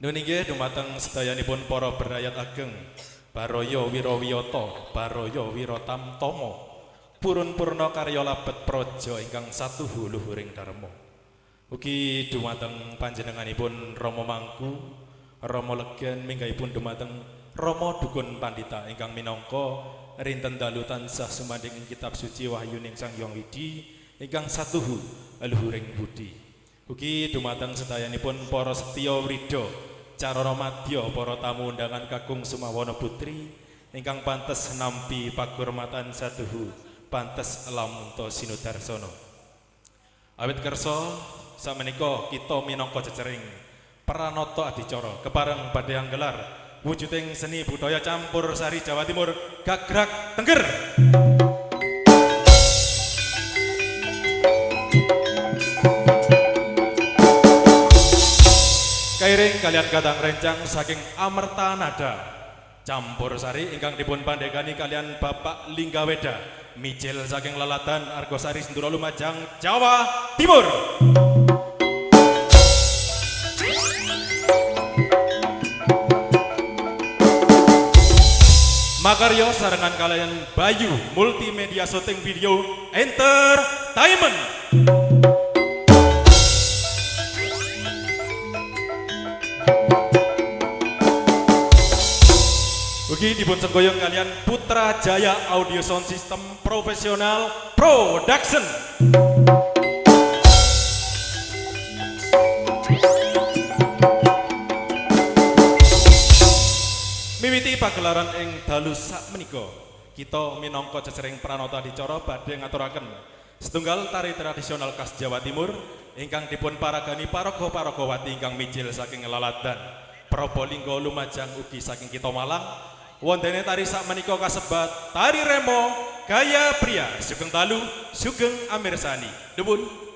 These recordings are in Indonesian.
Nun inggih dumateng sedayanipun para berayat ageng, Baraya Wirawiyata, Baraya Wiratamtama, purun purna karya labet praja ingkang satuhu luhuring dharma. Ugi dumateng panjenenganipun Rama Mangku, Rama Legen minggahipun dumateng Rama Dukun Pandita ingkang minangka rinten dalu tansah sumandhing ing kitab suci Wahyuning Sang Hyang Widi ingkang satuhu luhuring budi. Ugi dumateng sedayanipun para setya wrida Carana madya para tamu undangan kakung Sumawana Putri ingkang pantes nampi pakurmatan satuhu pantes lamunta sinudarsana. Awit kersa samenika kita minangka jejering pranata adicara kepareng badhe anggelar wujuding seni budaya campur sari Jawa Timur Gagrag Tengger. Kairing kalian gadang rencang saking Amerta Nada campur sari ingkang dipun pandegani kalian Bapak Linggaweda mijil saking Lalatan Argosari Senduro Lumajang Jawa Timur. Makarya sarengan kalian Bayu Multimedia Syuting Video Entertainment. Ugi dipun senggoyong kalian Putra Jaya Audio Sound System Profesional Production. Miwiti pagelaran ing dalu sakmenika, kita minangka jejering pranata adicara badhe ngaturaken setunggal tari tradisional khas Jawa Timur ingkang dipun paragani paraga-paragawati ingkang mijil saking Laladan Probolinggo Lumajang ugi saking kita Malang. Wondene tari sakmenika kasebat tari remo gaya pria sugeng dalu sugeng amirsani. Nuwun.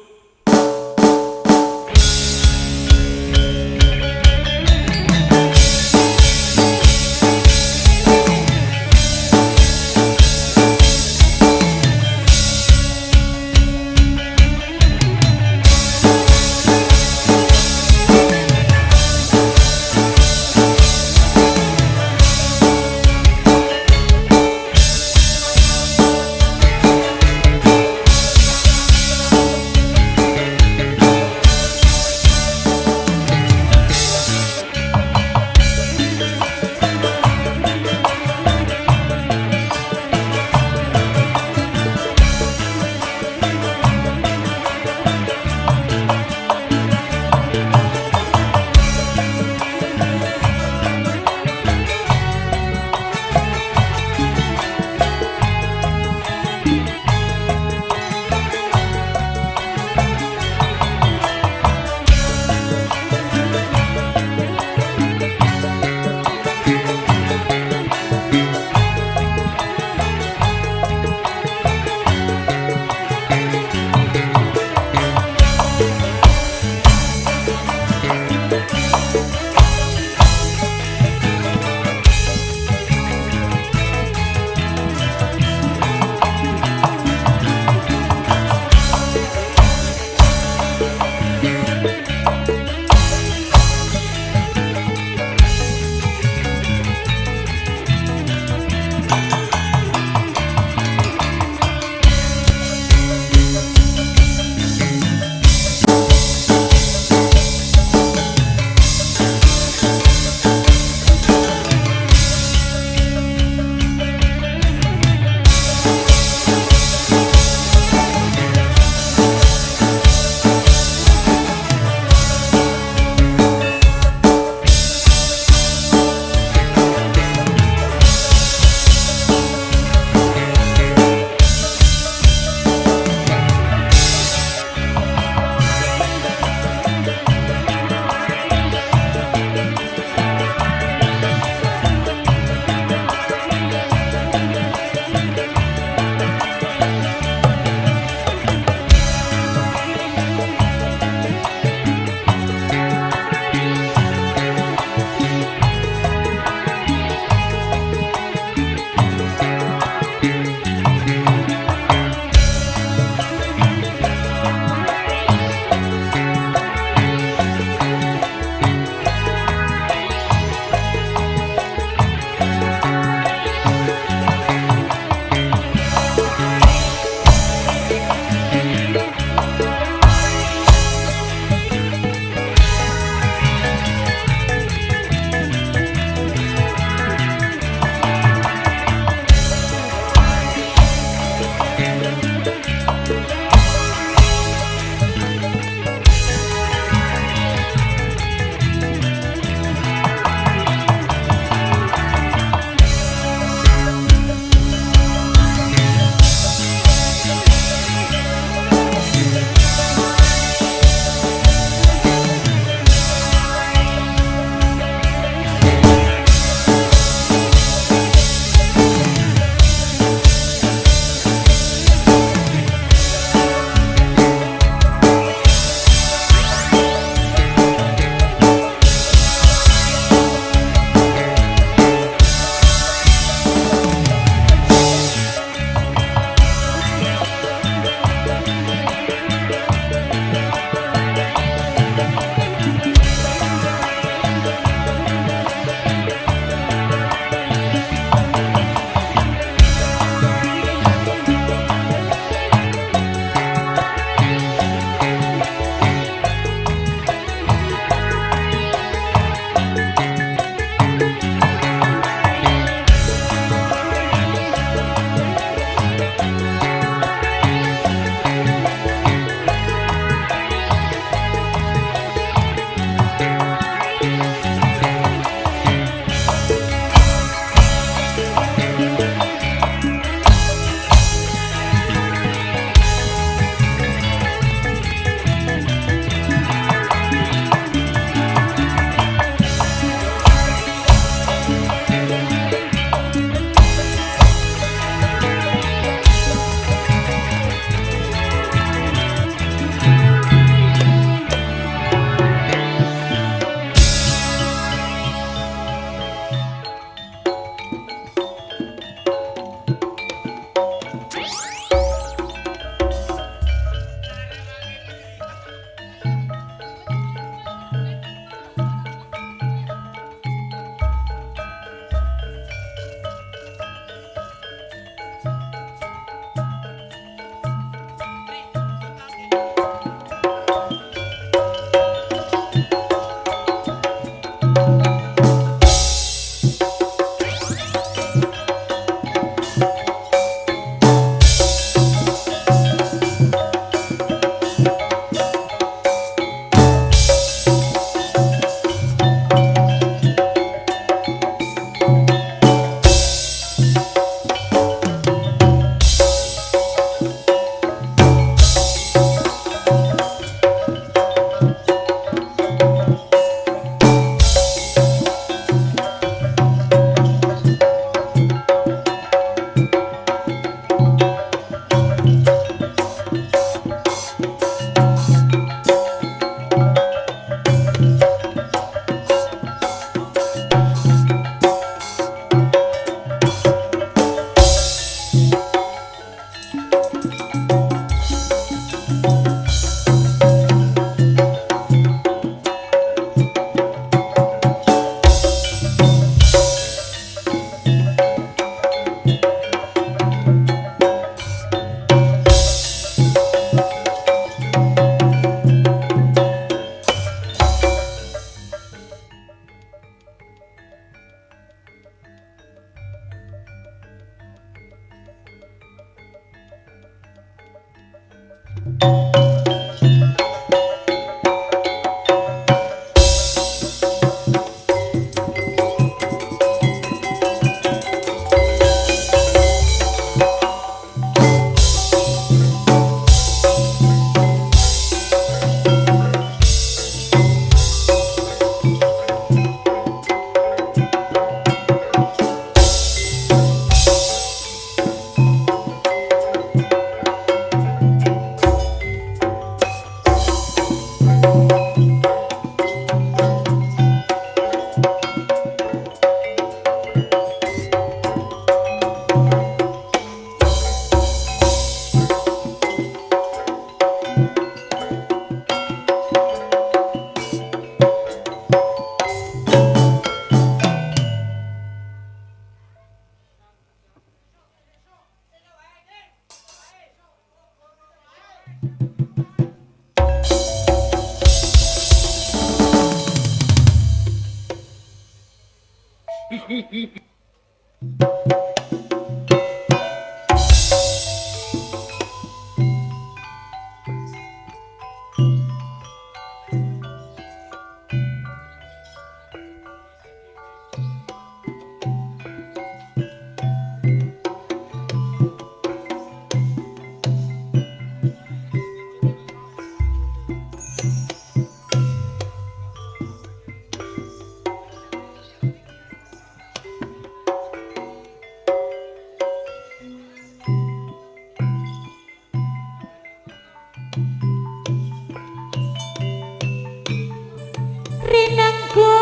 Rinenggo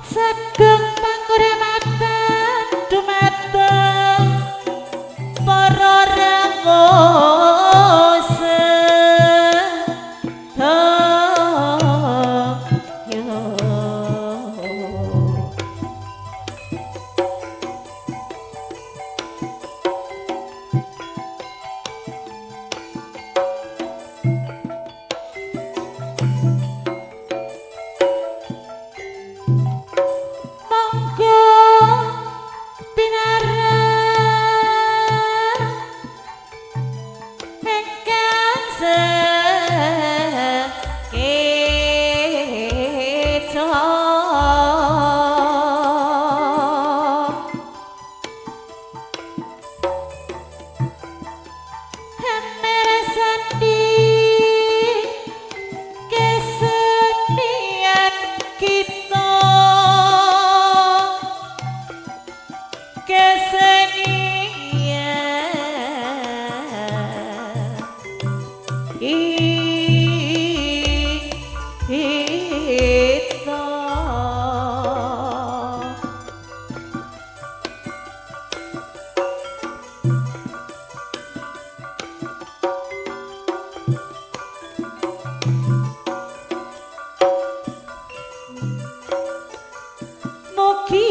sedeng pangurmatan dumateng para rawuh sedaya. Monggo pinarang ingkang sekeca hemersani kesenian kita mugi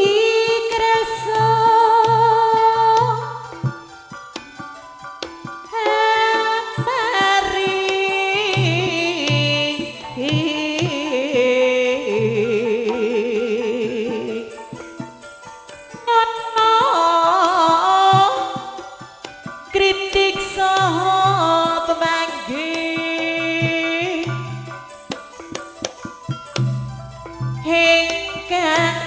krasa kritik saha pemanggih ingkang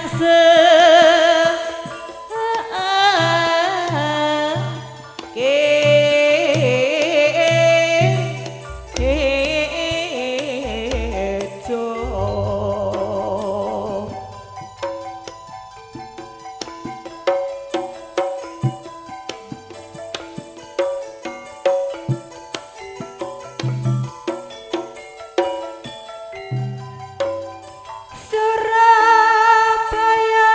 Surabaya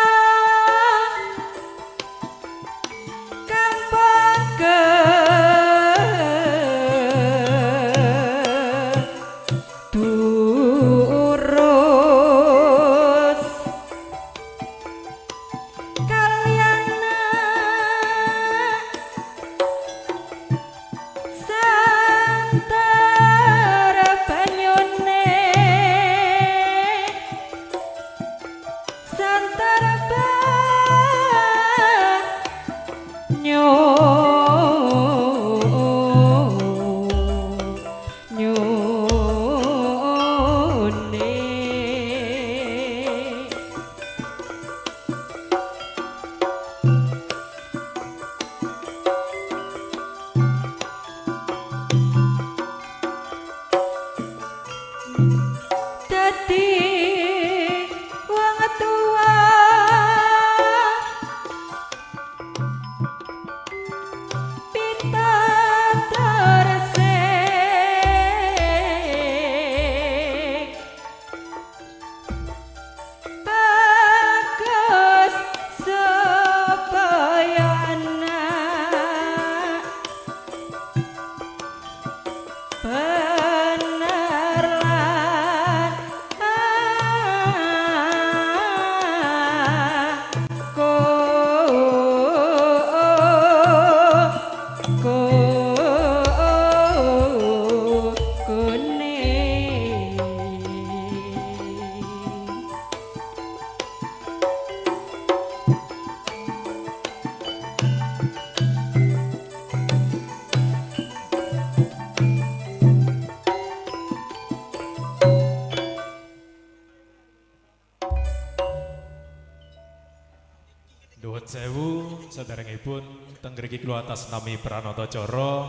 Nuwun sewu saderengipun teng mriki kula atas nami Pranata Cara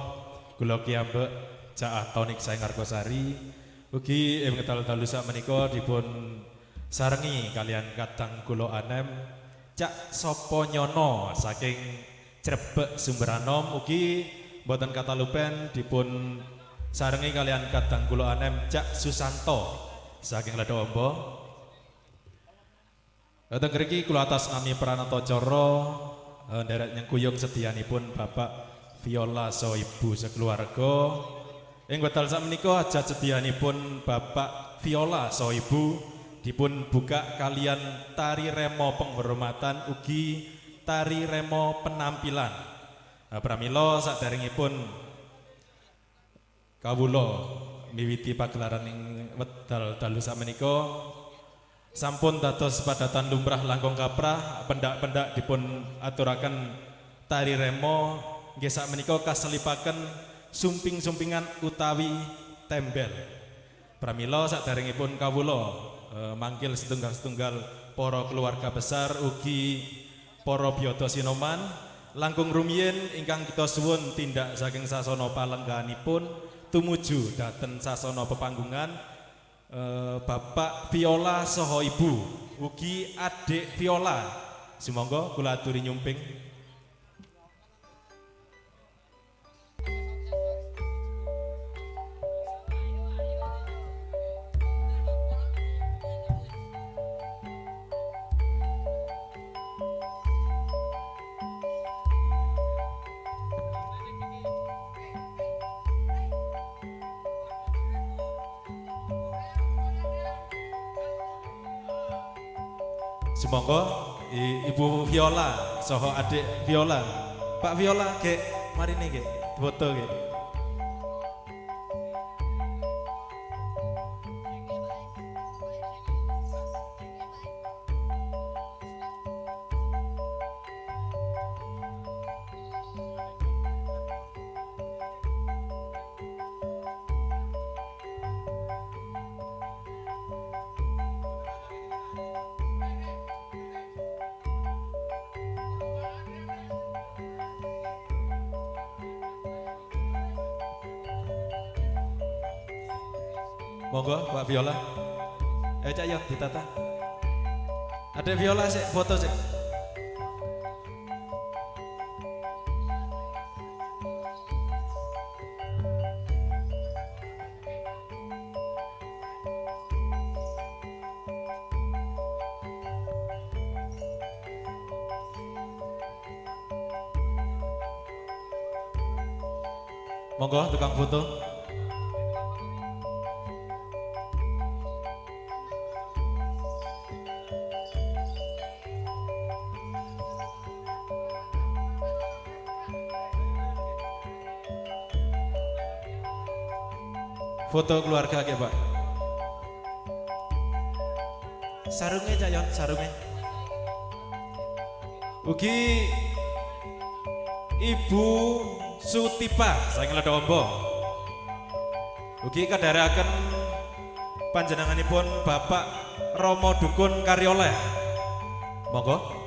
kula kiambek Cak Atonik Saeng Argosari ugi ing wekdal dalu sakmenika dipun sarengi kalian kadang kula Anem Cak Sopo Nyono saking Jrebek Sumberanom ugi mboten katalupen dipun sarengi kalian kadang kula Anem Cak Susanto saking Ledoombo. Datang mriki kula atas nami Pranata Cara nderek nyengkuyung sedianipun Bapak Viola saha Ibu sekeluarga. Ing wekdal sakmenika hajat sedianipun Bapak Viola saha Ibu dipun buka kalian tari remo penghormatan ugi tari remo penampilan. Pramila saderengipun kawula miwiti pagelaran ing wekdal dalu sakmenika sampun dados padatan lumrah langkung kaprah pendak-pendak dipun aturaken tari remo nggih sakmenika kaselipaken sumping-sumpingan utawi tembel. Pramila saderengipun kawula mangkil setunggal-setunggal para keluarga besar ugi para biyada sinoman langkung rumiyin ingkang kita suwun tindak saking sasana palengganipun tumuju dhateng sasana pepanggungan Bapak Viola saha Ibu ugi adik Viola sumangga kula aturi nyumping. Sumangga Ibu Viola saha adik Viola. Pak Viola gek marine gek foto gek. Monggo Pak Viola. Cak Yon ditata. Ada Viola sik foto sik. Monggo tukang foto. Foto keluarga ke Pak. Sarungnya Cak Yon, sarungnya. Ugi Ibu Sutipa saking Ledoombo. Ugi kadharaken panjenenganipun Bapak Romo Dukun Karyoleh. Monggo.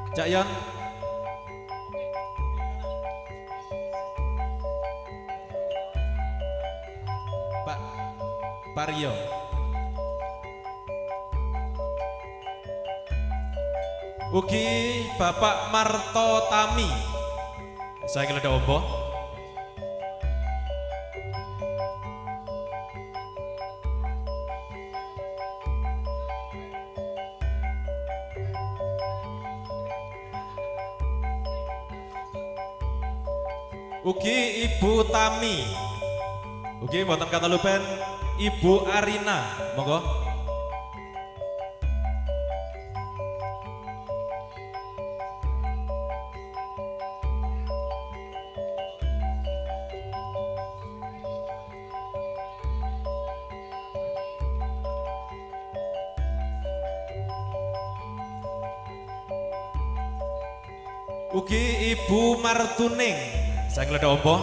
Cak Yon. Pak Paryo. Ugi Bapak Marto Tami. Saking Ledoombo. Ugi Ibu Tami. Ugi mboten katalupen Ibu Arina. Monggo. Ugi Ibu Martuning saking Ledok Ombo.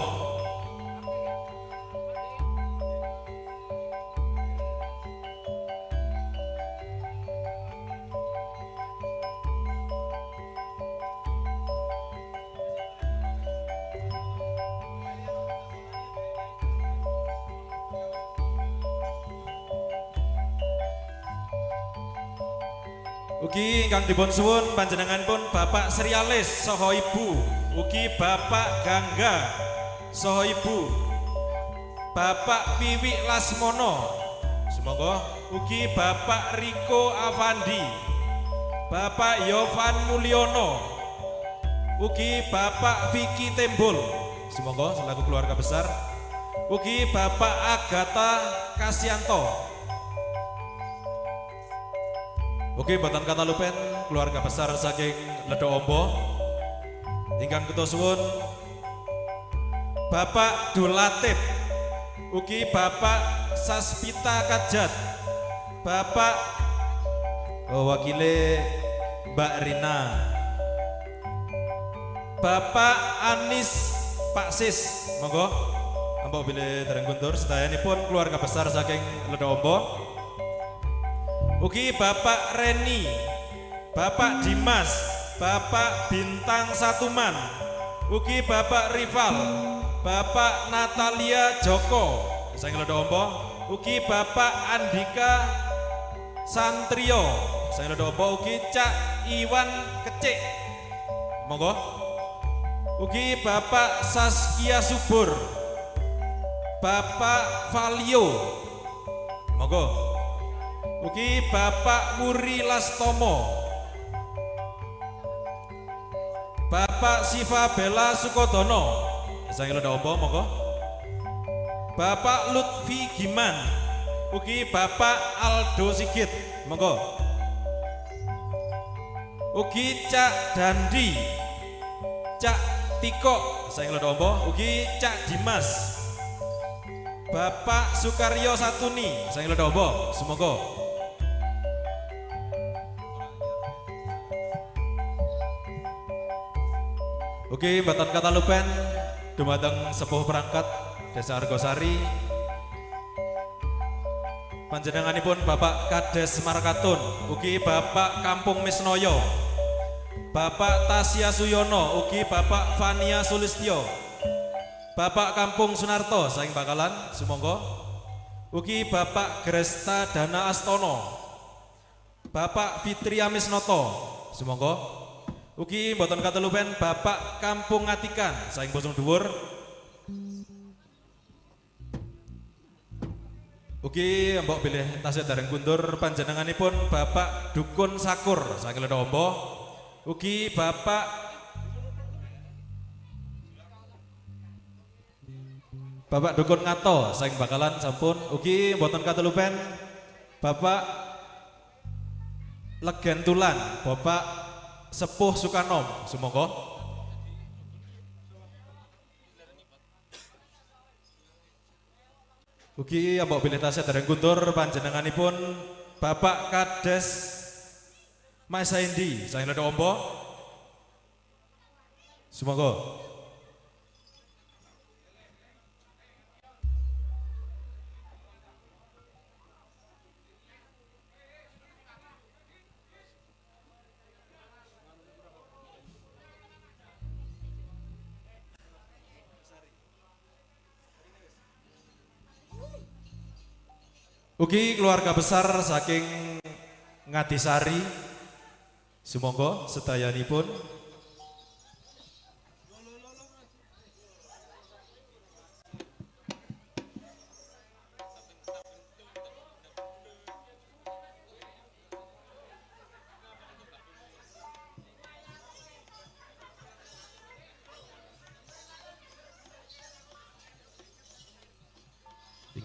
Ugi ingkang dipun suwun panjenenganipun Bapak Serialis saha Ibu, ugi Bapak Gangga saha Ibu, Bapak Piwi Lasmono, semoga ugi Bapak Riko Avandi, Bapak Yovan Mulyono, ugi Bapak Vicky Tembul, semoga selaku keluarga besar, ugi Bapak Agatha Kasyanto. Oke, boten kata lupen keluarga besar saking Ledok Ombo ingkang kita suwun Bapak Dulatif, ugi Bapak Saspita Kajat, Bapak wakile Mbak Rina, Bapak Anis Pak Sis, monggo ampun bilih dereng kuntur sedayanipun keluarga besar saking Ledok Ombo. Ugi Bapak Reni, Bapak Dimas, Bapak Bintang Satuman, ugi Bapak Rival, Bapak Natalia Joko, saking Ledok Ombo, ugi Bapak Andika Santrio, saking Ledok Ombo, ugi Cak Iwan Kecik, monggo, ugi Bapak Saskia Subur, Bapak Valio, monggo. Ugi Bapak Wuri Lastomo, Bapak Siva Bella Sukodono, saking Ledok Ombo, monggo. Bapak Lutfi Giman, ugi Bapak Aldo Sigit, monggo. Ugi Cak Dandi, Cak Tiko, saking Ledok Ombo, ugi Cak Dimas, Bapak Sukaryo Satuni, saking Ledok Ombo, semoga. Oke, mboten kata lupen dumateng sepuh perangkat Desa Argosari. Panjenenganipun Bapak Kades Markatun, ugi Bapak Kampung Misnoyo, Bapak Tasya Suyono, ugi Bapak Fania Sulistyo, Bapak Kampung Sunarto saking Bakalan, sumangga. Ugi Bapak Gresta Dana Astono, Bapak Fitri Amisnoto, sumangga. Ugi mboten katelupen Bapak Kampung Ngatikan saking Bosong Dhuwur. Ugi mbok bilih tasih dereng kundur panjenenganipun Bapak Dukun Sakur saking Ledok Ombo. Ugi Bapak Dukun Ngato saking Bakalan sampun. Ugi mboten katelupen Bapak Legen Tulan, Bapak Sepuh Sukanom, sumangga. Ugi ambok bilih tasih dereng kundur panjenenganipun Bapak Kades Mas Saindi saking Ledok Ombo. Sumangga. Ugi keluarga besar saking Ngadisari, sumangga sedayanipun.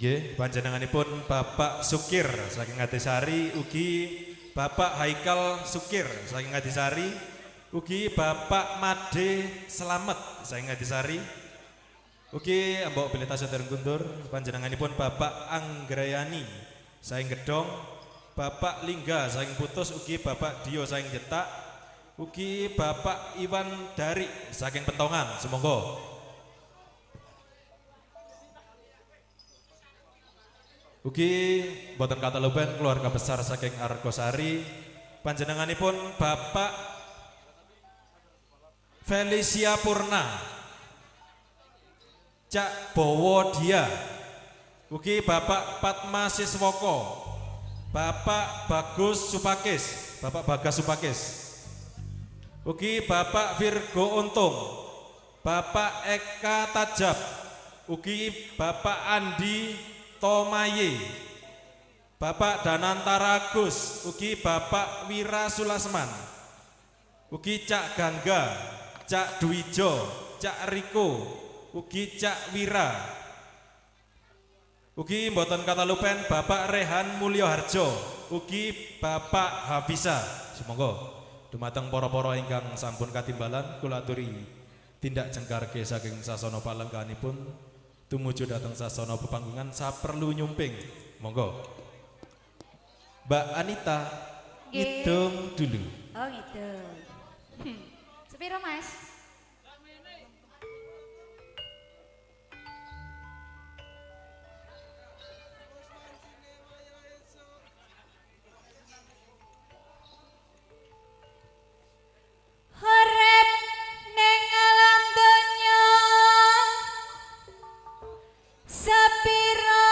Nggih, panjenenganipun Bapak Sukir saking Ngadisari, ugi Bapak Haikal Sukir saking Ngadisari, ugi Bapak Made Slamet saking Ngadisari. Ugi ambok bilih tasih dereng kundur panjenenganipun Bapak Anggrayani saking Gedong, Bapak Lingga saking Putus, ugi Bapak Dio saking Jetak, Ugi Bapak Iwan Dari saking Pentongan, semoga. Ugi boten kata luben keluarga besar saking Argosari, panjenenganipun Bapak Felicia Purna, Cak Bowo Dia, ugi Bapak Patma Siswoko, Bapak Bagus Supakis, Bapak Bagas Supakis, ugi Bapak Virgo Untung, Bapak Eka Tajab, ugi Bapak Andi Tomaye, Bapak Danantara Agus, ugi Bapak Wira Sulasman, ugi Cak Gangga, Cak Dwijo, Cak Riko, ugi Cak Wira, ugi mboten kata lupen Bapak Rehan Mulyo Harjo, ugi Bapak Hafisa. Semoga dumateng para-para ingkang sampun katimbalan kula aturi tindak jengkarke saking sasana palengganipun tumuju dateng sasana pepanggungan saperlu nyumping. Monggo Mbak Anita ngidung dulu. Oh gitu. Sepiro Mas? Urip ning alam donya sapira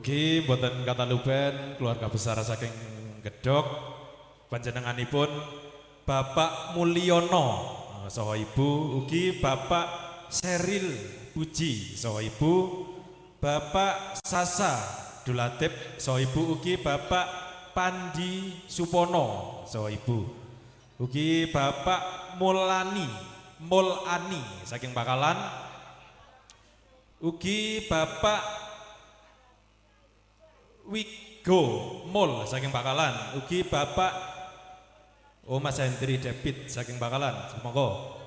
Ugi mboten katalupen keluarga besar saking Gedhog panjenenganipun Bapak Mulyono saha Ibu, ugi Bapak Seril Puji saha Ibu, Bapak Sasa Dulatip saha Ibu, ugi Bapak Pandi Supono saha Ibu, ugi Bapak Mulani saking Bakalan, ugi Bapak Wigo Mul saking Bakalan, ugi Bapak Mas Hendri David saking Bakalan, monggo.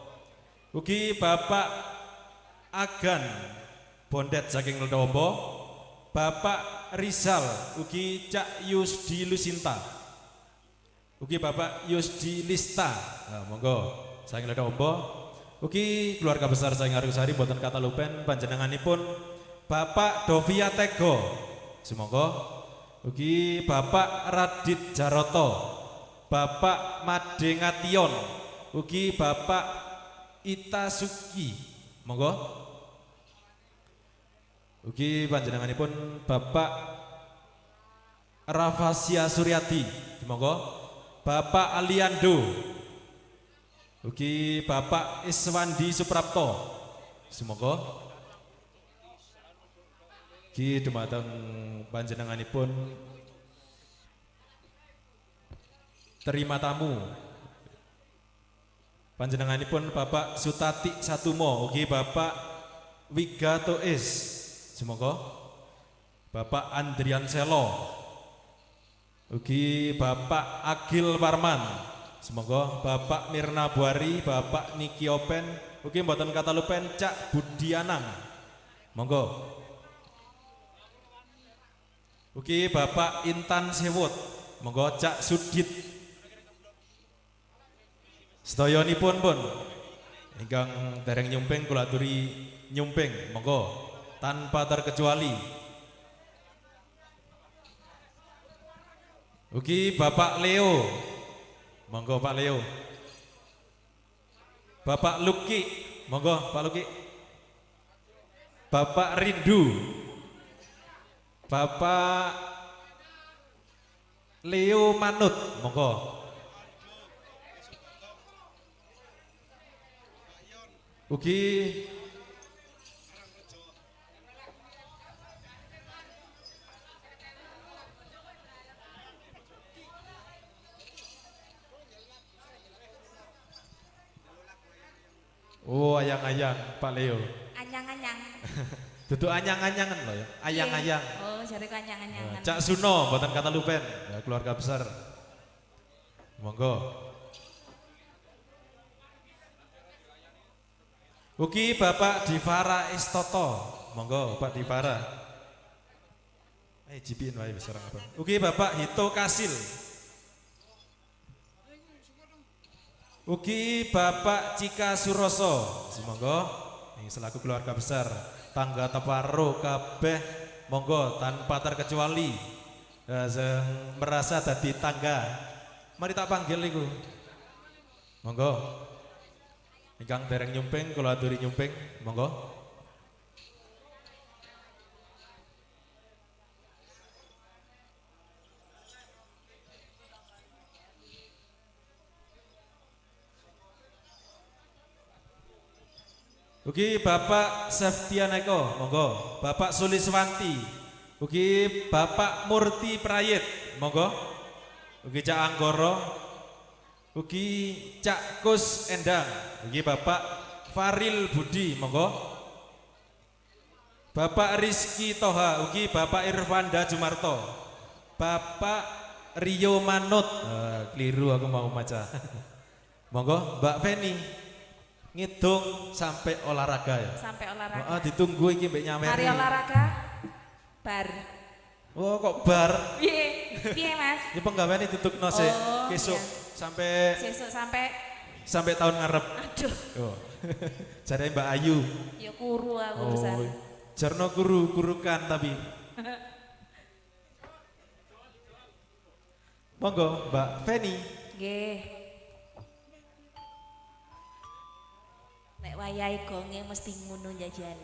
Ugi Bapak Agan Bondet saking Ledombo, Bapak Rizal, ugi Cak Yusdi Lusinta, ugi Bapak Yusdi Lista, monggo saking Ledombo. Ugi keluarga besar saking Argosari boten katalupen panjenenganipun Bapak Dovia Tego, semoga. Ugi Bapak Radit Jaroto, Bapak Made Ngation, ugi Bapak Itasuki, monggo. Ugi panjenenganipun Bapak Rafasia Suryadi, monggo. Bapak Aliando, ugi Bapak Iswandi Suprapto, semoga. Ugi dumateng panjenenganipun terima tamu panjenenganipun Bapak Sutati Satumo, ugi Bapak Wigato Is, semoga. Bapak Andrian Selo, ugi Bapak Agil Parman, semoga. Bapak Mirna Buari, Bapak Niki Open, ugi mboten katalupen Cak Budianang, monggo. Ugi Bapak Intan Sewut, monggo. Cak Sudit sedayonipun pun ingkang dereng nyumping kula aturi nyumping, monggo tanpa terkecuali. Ugi Bapak Leo, monggo Pak Leo. Bapak Luki, monggo Pak Luki. Bapak Rindu, Bapak Leo Manut, monggo. Ugi ayang-ayang Pak Leo. Anyang-anyang. Duduk anyang-anyangan loh ya, ayang-ayang. Oh, jare ku anyang-anyangan. Cak Suno, mboten katalupen, ya, keluarga besar. Monggo. Ugi Bapak Divara Istoto, monggo Pak Divara. Jipin wae wis orang apa. Ugi Bapak Hito Kasil. Ugi Bapak Cika Suroso, monggo. Ini selaku keluarga besar, tangga teparo kabeh, monggo tanpa terkecuali. Yang merasa dadi tangga, mari tak panggil niku. Monggo. Ingkang dereng nyumping kula aturi nyumping, monggo. Ugi Bapak Septian Eko, monggo. Bapak Suliswanti, ugi Bapak Murti Prayit, monggo. Ugi Cak Anggoro, ugi Cak Kus Endang, ugi Bapak Faril Budi, monggo. Bapak Rizky Toha, ugi Bapak Irfanda Jumarto, Bapak Rio Manut, keliru aku mau maca. Monggo Mbak Feni, ngitung sampai olahraga ya. Sampai olahraga. Ditunggu iki mbek nyameri. Hari olahraga bar. Oh kok bar? Piye? Piye Mas? Ini penggaweane ditutupno sik. Oh, Kesuk iya. sampai sampai tahun ngarep. aduh. Oh. Jare Mbak Ayu. Ya kuru aku besar. Jarno kurukan tapi. Monggo Mbak Feni. Nggih. Nek wayahe gonge mesti ngono jajan.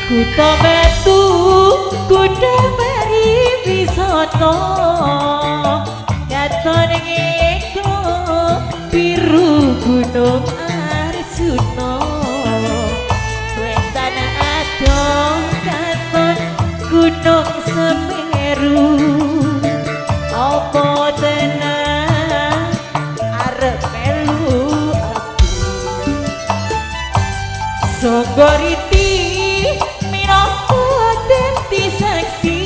Kuda metu, kuda meri wisata. Katon ngeko biru gunung Arjuna. Wetan adong katon gunung Semeru. Apa tenang arep melu aku. Songgoriti minangka dadi saksi.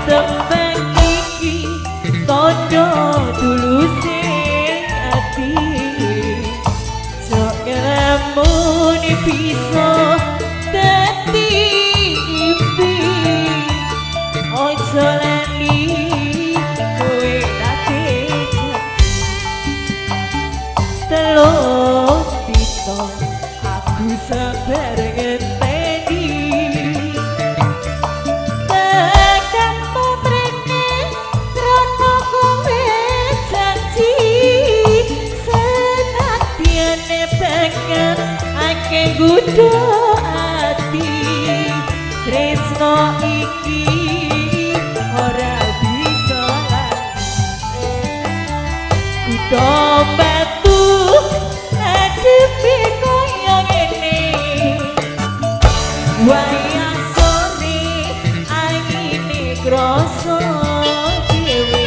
Tembang iki tondo tuluse ati. Sok ngelamun bisa dadi impi. Ojo lali kowe lati telung dina aku sabar ngenteni. Tekan pamrene rono kowe janji. Senadyan bakal akeh nggodha ati. Tresno iki ora bisa lali. Kuda batu ngadepi kaya ngene. Wayang sore angine krasa dhewe.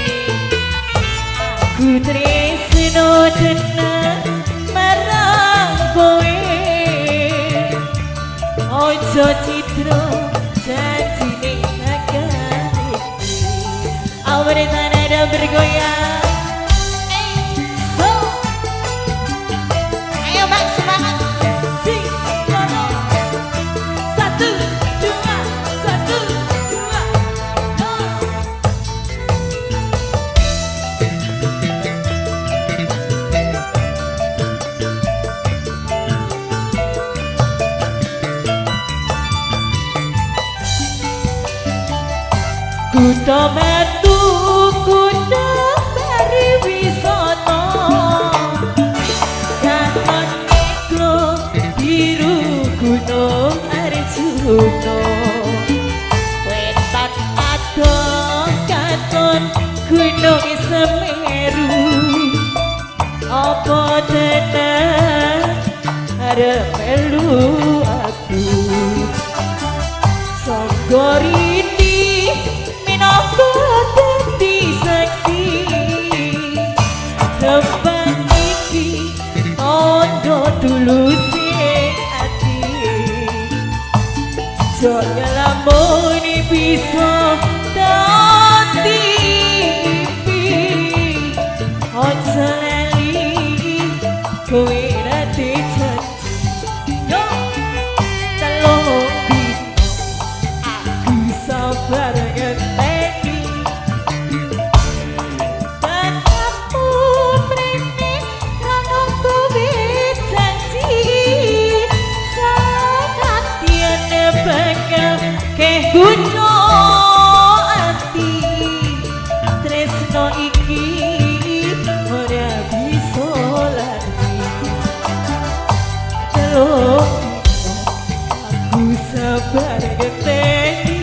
Aku tresno tenan marang kowe. Ojo citra janjine agak awalnya tanah dan bergoyang. Ayo bang semangat. Satu, dua, satu, dua, kuda metu, kuda meri wisata. Katon ngekro biru gunung Arjuna. Wetan adong katon gunung Semeru. Apa tenang arep melu aku. Songgoriti minangka dadi saksi. Tembang iki tondo tuluse ati. Sok ngelamun bisa dadi impi. Ojo lali kowe dadi janji. Yo telung dina aku sabar ngenteni. Tetapmu mrene rono kowe janji. Senadyan bakal keh guna ati. Tresno iki ora bisa lali. Telung dina aku sabar ngenteni.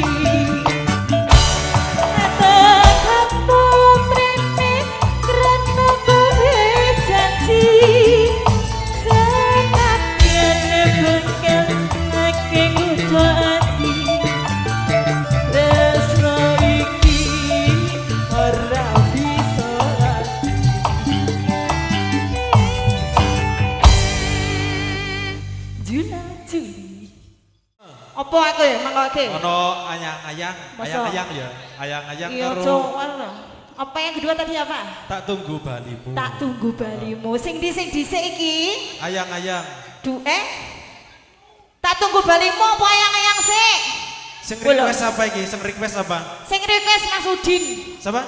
Tetapmu mrene rono kowe janji. Senadyan bakal akeh nggodha ati. Tresno iki ora bisa lali. Juna Juli. Apa aku ya mangkoke? Ono ayang-ayang, Masa? ayang-ayang ya. Ayang-ayang Iya, karo cuman. Apa yang kedua tadi apa? tak tunggu balimu. Tak tunggu balimu. Sing dhisik iki. Ayang-ayang. Tak tunggu balimu apa ayang-ayang sik? Sing request apa iki? Sing request apa? Sing request Mas Udin. Siapa?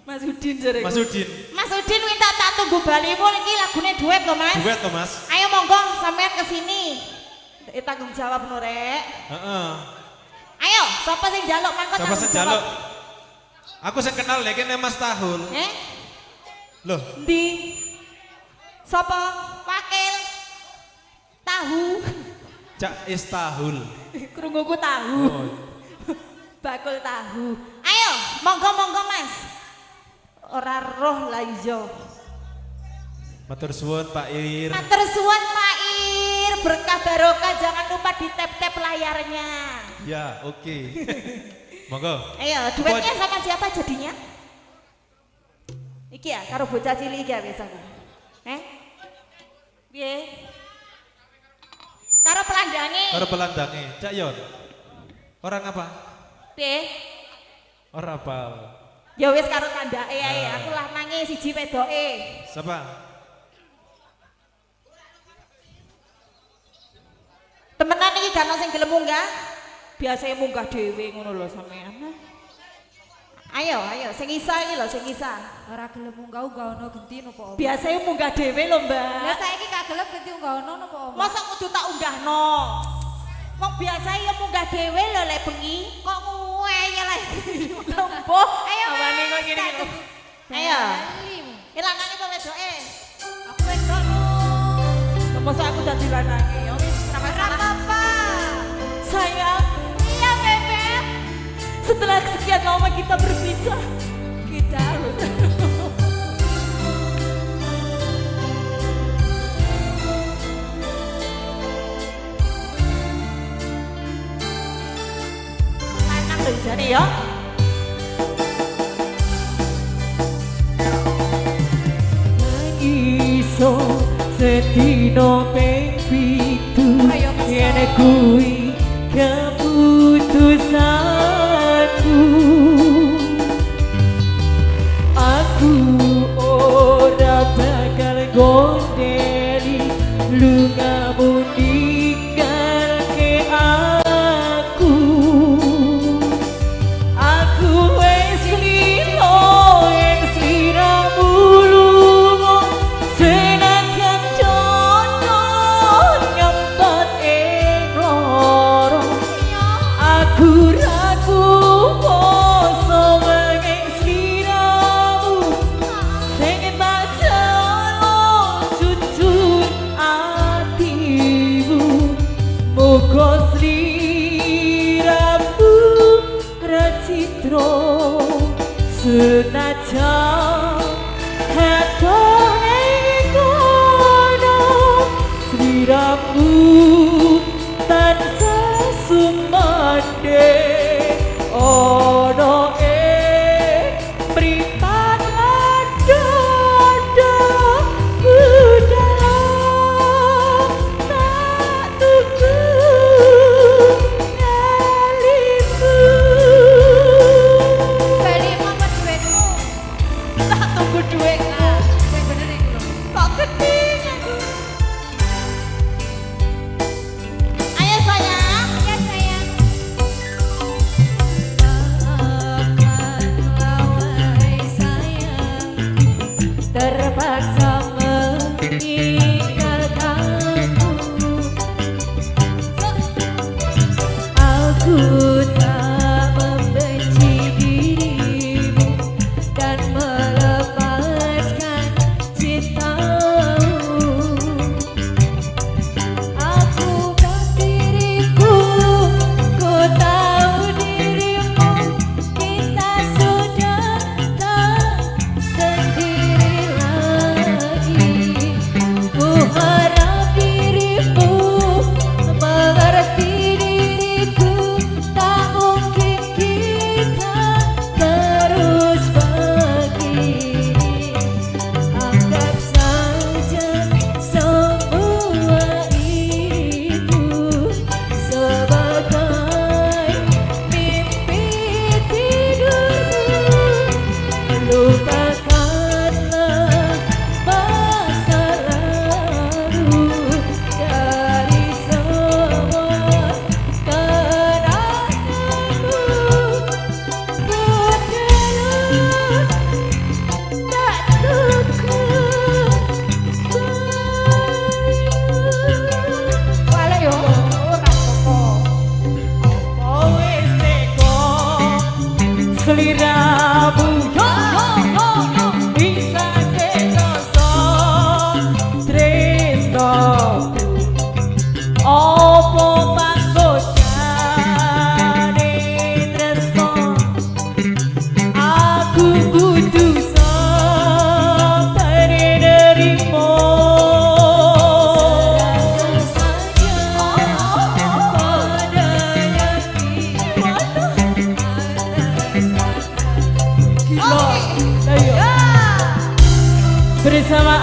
Mas Udin jare. Mas Udin. Mas Udin minta tak tunggu balimu iki lagune duet loh Mas. Duet to, Mas? Ayo monggo sampean ke sini. Tanggung jawab no rek. Heeh. Ayo, sapa sing njaluk mangkon? Siapa sing njaluk? Aku sing kenal lek kene Mas Tahul. Loh, Ndi? Sapa? Wakil. Tahu. Cak Istahul. Krunguku tahu. Oh, Bakul tahu. Ayo, monggo Mas. Ora roh lah ijo. matur suwun Pak Ir. Matur suwun Pak Ir, berkah barokah jangan lupa di tap-tap layarnya. Ya, oke. Monggo. Ayo, duetnya sama siapa jadinya? Iki ya, karo bocah cilik iki ya wis aku. Piye? Karo pelandange. Karo pelandange, Cak Yon. Orang apa? Piye? Ora apal. Ya wis karo tandake ae, aku lanange siji wedoke. Siapa? Temenan iki gak ono sing gelem munggah. Biasane munggah dhewe ngono lho sampean. Ayo, sing isa iki lho, sing isa. Ora gelem munggah ono genti napa apa? Biasane munggah dhewe lho, Lah Mbak. saiki gak gelem genti unggah ono napa apa? Masa kudu tak unggahno? Wong biasa ya munggah dhewe lho lek bengi, kok nguwel ae. Lembuh. Ayo, awane kok ngene iki lho. Ayo. Ilangange apa wedoke? Aku wedok lho. Masa aku dadi lanange, ya wis ora masalah. Apa? Sayang, iya Bebek. Setelah sekian lama kita berpisah, kita lanang lho jane ya. Iso sedino ping pitu yen kuwi keputusanku. Aku ora bakal gondeli lungamu ninggalke aku. Aku wis lilo yen sliramu lunga senajan jono nyempet ing loro. Aku ragu poso wenging sliramu sing tak jalo jujur atimu. Muga sliramu racitro senajan hatone kono sliramu tansah sumande ono mripat ada budal tak tunggu ngalimu. Bali apa duitmu? Tak tunggu duit Sing bener iku lho. kok gede aku.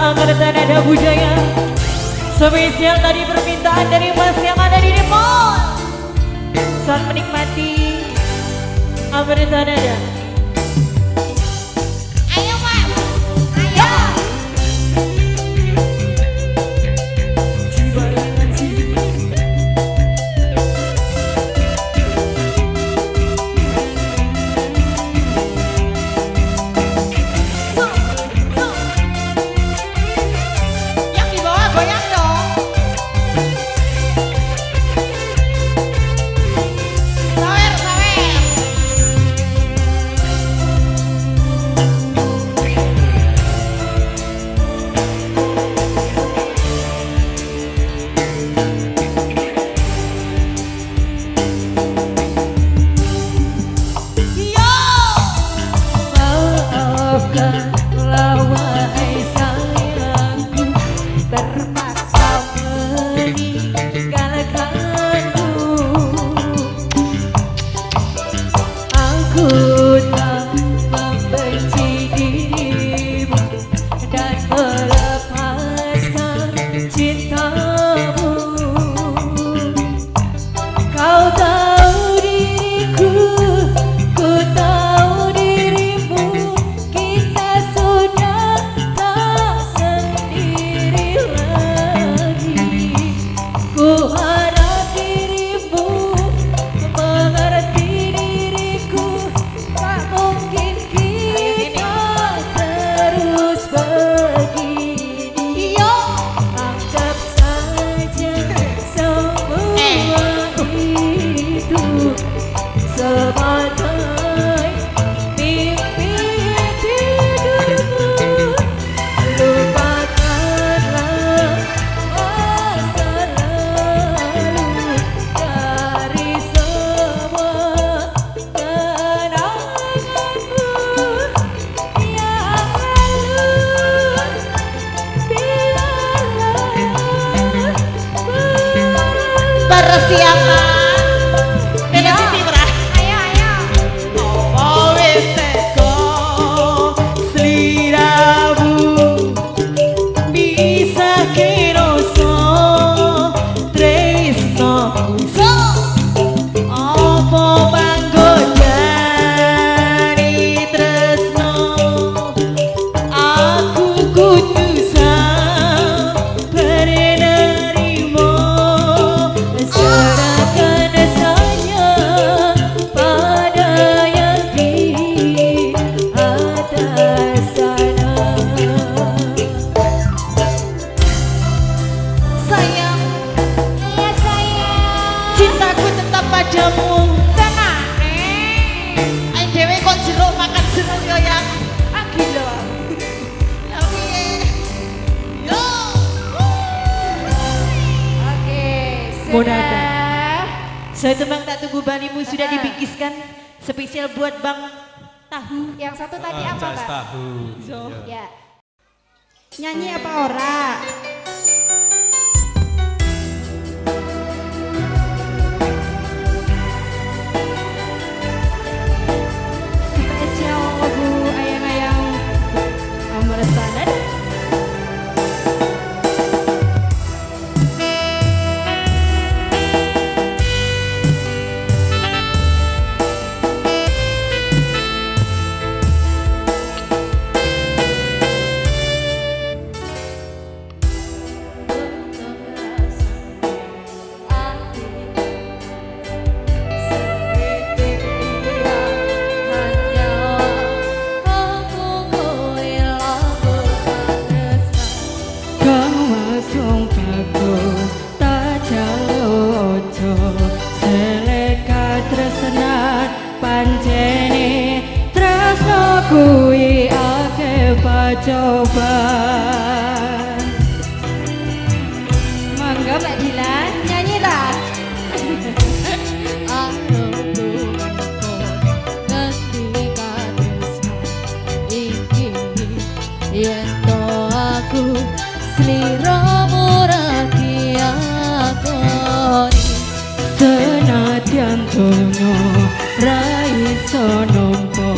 Amarta Nada Budaya. Spesial tadi permintaan dari Mas yang ada di Depok. Selamat menikmati Amarta Nada. Ayo Mas, ayo. Yang di bawah goyang dong. Sawer, sawer. Maafkanlah wahai sayangku, terpaksa meninggalkanmu. Aku tak membenci dirimu dan melepaskan cintamu. Kau tahu diriku, ku tahu dirimu. Kita sudah tak sendiri lagi. Ku harap dirimu mengerti diriku. Tak mungkin kita terus begini. Anggap saja semua itu sebagai mimpi tidurmu. Lupakanlah masa lalu dari semua kenanganmu yang lalu. Persiapan Dede Siti Murah. Ayo, ayo. Oh wis teko sliramu bisa kiroso tresnoku. Apa panggonane tresno aku kudu sabar nerimo. Serahkan saja pada yang di atas sana. Sayang, Iya sayang. cintaku tetap padamu. Tenane. Ayo dewe kok jeruk makan jeruk yo yang. Ah gila. Ya piye? Yo. Oke, Monata. sudah. Saya tembang tak tunggu balimu sudah dibingkiskan spesial buat Bang Tahu. Yang satu tadi apa, Cas Mbak? tahu. Ya. Nyanyi apa ora? Spesial lagu ayang-ayang Amarta Nada. Kui ake coba. Mangga Mbak Dilan nyanyi tak? Aku sliramu rakyakoni Senadyan dono raiso nompo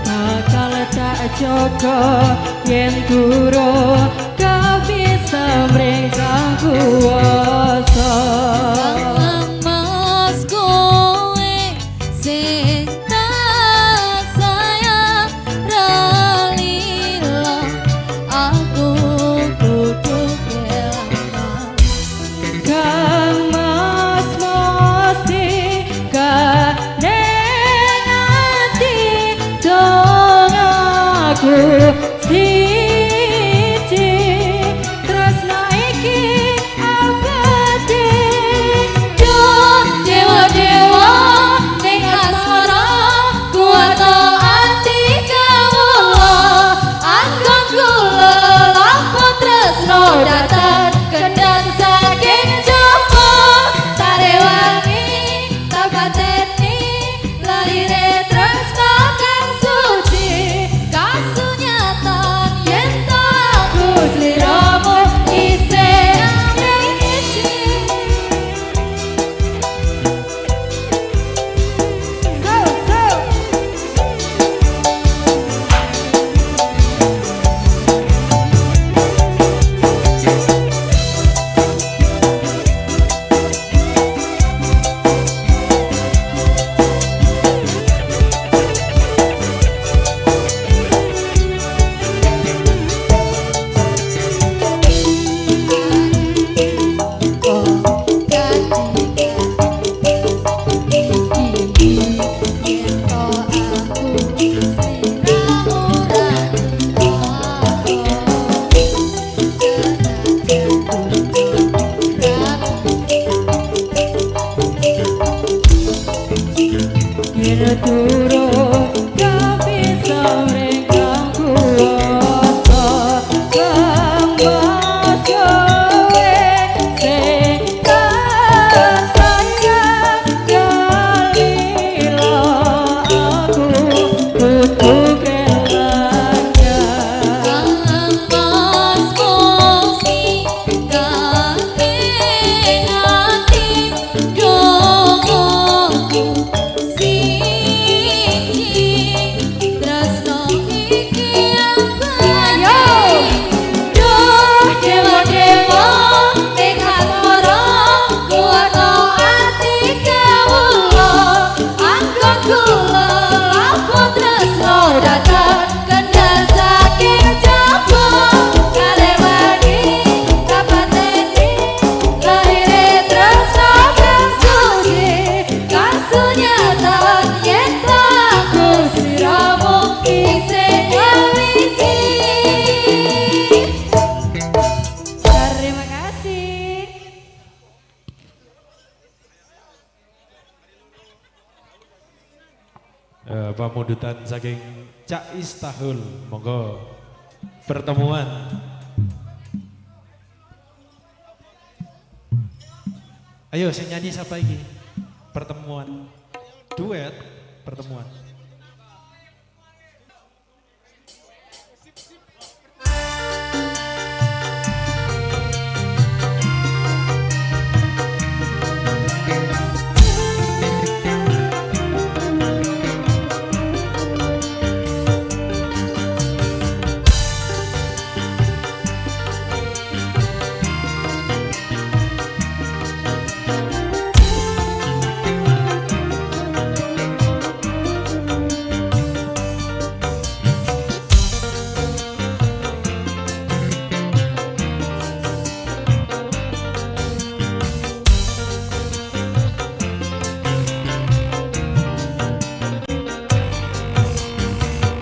bakal tak jaga yen durung samring kang kuwasa mas kowe sing tak sayang ralila aku kudu kelangan kang mas mesti kaneng ati dong aku siji tresna iki abadi yo dewa-dewa ning asmara kuwata ati kawula anggon kula lampu tresno datang kendang saking jopo tarewangi tapateni lahire tresno kang suci kasunyatan yen to aku sliramu isih ning isi pamundutan saking Cak Istahul, monggo pertemuan. Ayo sing nyanyi siapa iki? Pertemuan. Duet pertemuan.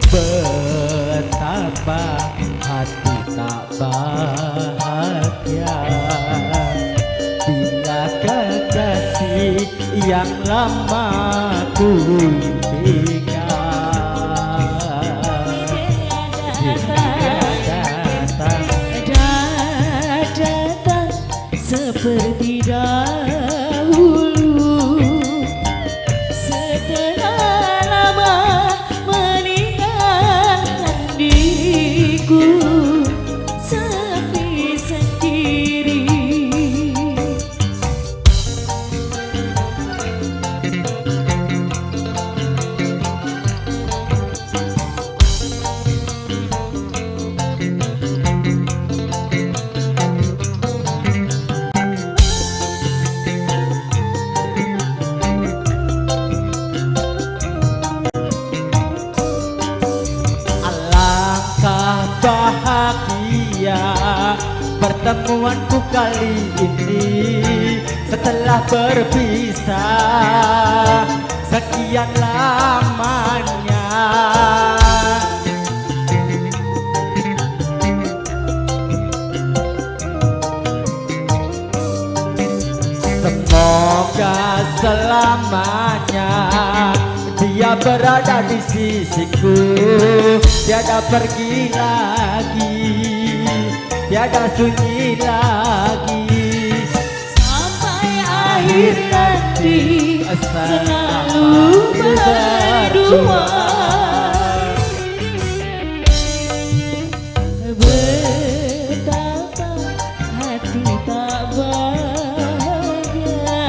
Betapa hati tak bahagia bila kekasih yang lama ku datang seperti dahulu setelah lama meninggalkan diriku sepi sendiri. kali ini setelah berpisah sekian lamanya. Semoga selamanya dia berada di sisiku, tiada pergi lagi, tiada sunyi lagi, sampai akhir nanti selalu berdua. Betapa hati tak bahagia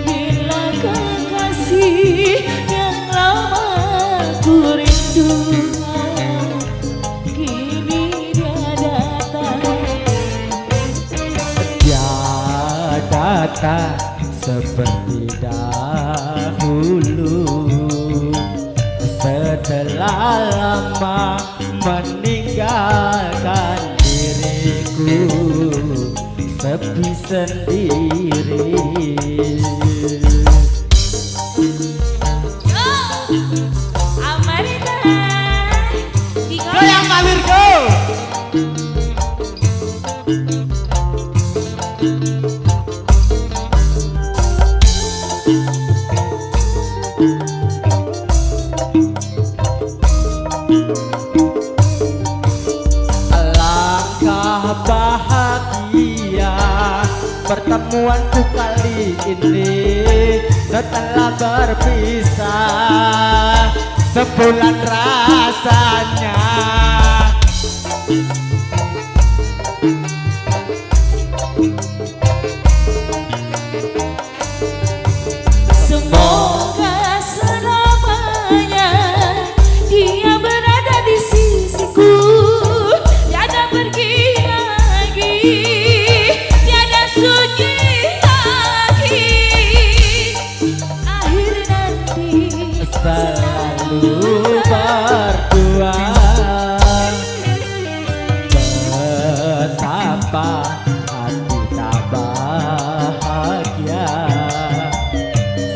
bila kekasih yang lama ku rindukan kini dia datang. dia datang seperti dahulu setelah lama meninggalkan diriku sepi sendiri. Amarita Goyang Pak Wirgo. Alangkah bahagia pertemuanku kali ini setelah berpisah sebulan rasanya. semoga selamanya dia berada di sisiku, tiada pergi lagi, tiada sunyi lagi, akhir nanti Selalu berdua, betapa hati tak bahagia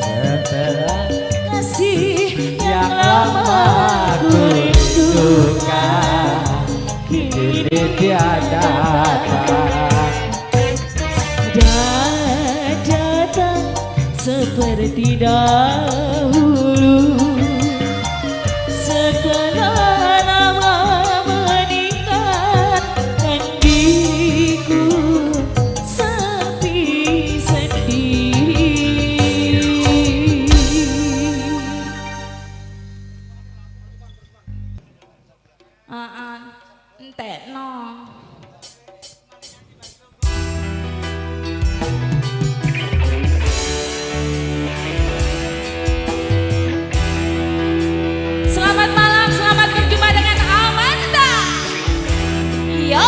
setelah kasih yang lama ku rindukan kini tiada datang. dan datang seperti dahulu setelah lama meninggalkan diriku sepi sendiri. Entekno. Selamat malam, selamat berjumpa dengan Amanda. Yo.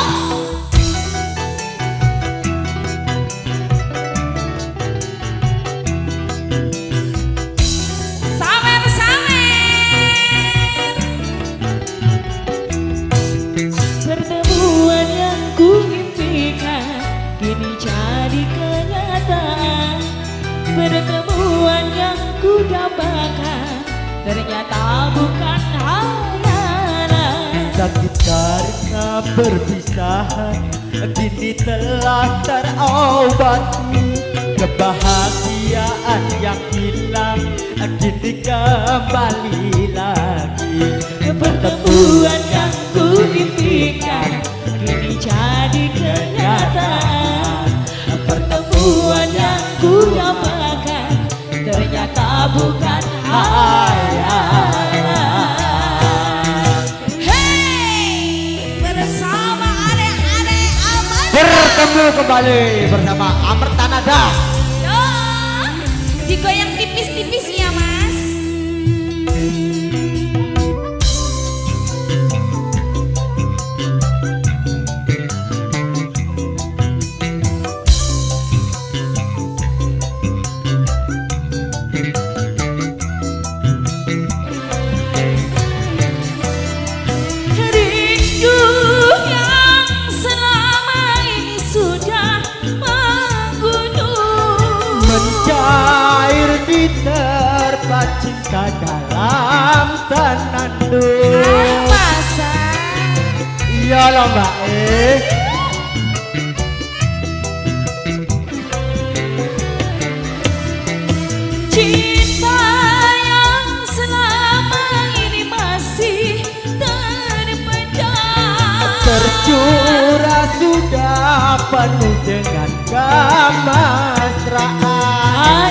Pertemuan yang ku impikan kini jadi kenyataan. Pertemuan yang ku dambakan ternyata bukan hayalan. Sakit karena perpisahan kini telah terobati. Kebahagiaan yang hilang kini kembali lagi. Pertemuan yang ku impikan kini jadi kenyataan. Pertemuan yang ku dambakan ternyata bukan hayalan. Hey, bersama adek-adek Amanda. Bertemu kembali bersama Amerta Nada. Yo, digoyang tipis-tipis ya mas. Rindu yang selama ini sudah cair diterpa cinta dalam senandung. Masa Iya loh mbak Cinta yang selama ini masih terpendam, tercurah sudah penuh dengan kemesraan.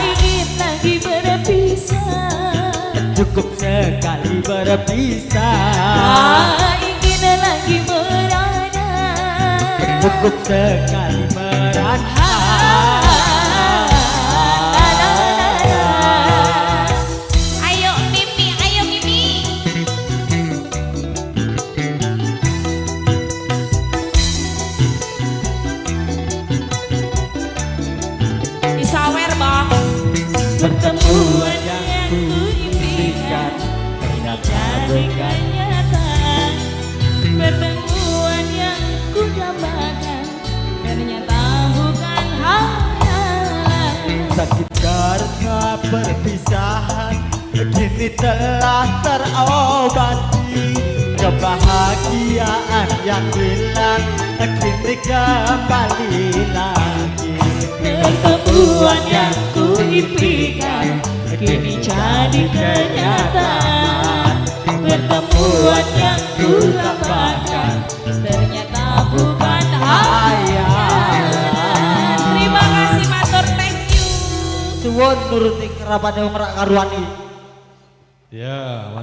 ingin lagi berpisah, Cukup sekali berpisah, ingin lagi merana. cukup sekali merana. ayo Mimi, ayo Mimi. Isawer bang. Pertemuan yang kuimpikan ternyata jadi kenyataan. Pertemuan yang kudambakan ternyata bukan hayalan. Sakit karena perpisahan kini telah terobati. Kebahagiaan yang hilang kini kembali lagi. Pertemuan yang kuimpikan kini jadi kenyataan. Pertemuan yang kudambakan ternyata bukan hayalan. Terima kasih matur, thank you. Suwun nuruti kerapane wong rak karuan iki. Ya,